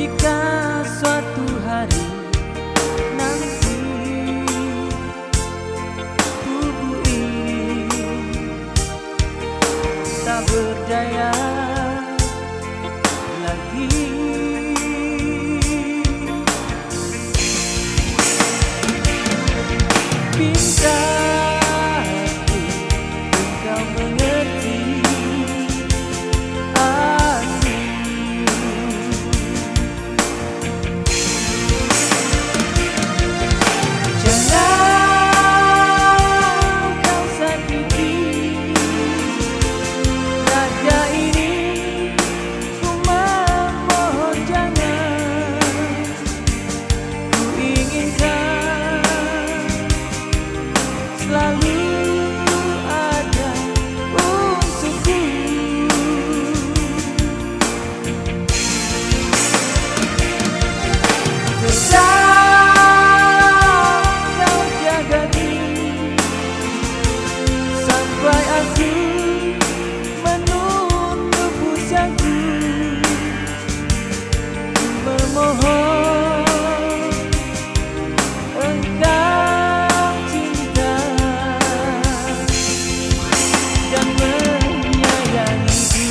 Jika suatu hari nanti tubuh ini tak berdaya lagi, pintaku engkau mengerti aku. Jangan kau sakiti raga ini, ku memohon jangan. Ku inginkan selalu ada untukku. Tetap kau jaga diri sampai aku menutup usiaku. Memohon engkau cinta dan menyayangiku.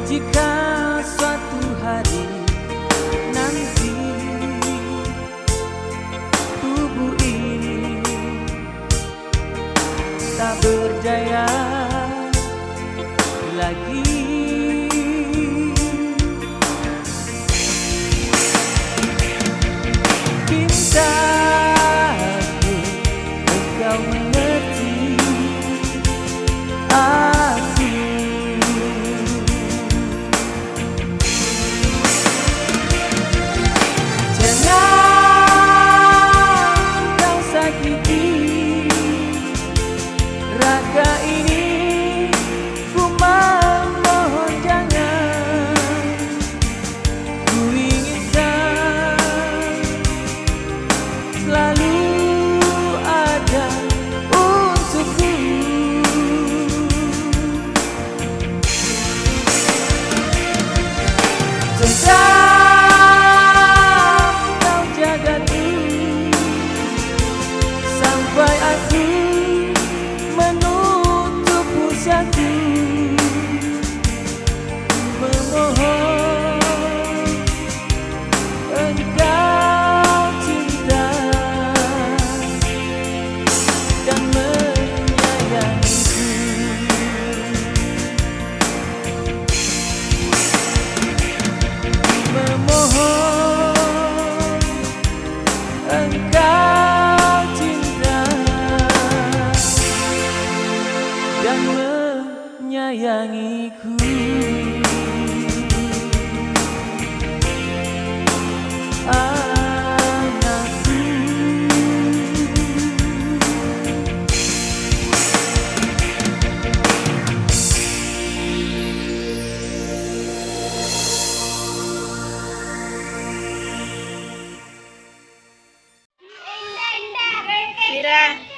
Jika suatu hari nanti tubuh ini tak berdaya lagi, pintaku engkau mengerti aku. Jangan kau sakiti raga ini, ku memohon jangan. Ku inginkan selalu ada untukku. Tetap kau jaga diri sampai aku menutup usiaku. Memohon engkau cinta dan menyayangiku. Memohon engkau cinta dan menyayangiku. Anakku, Mira.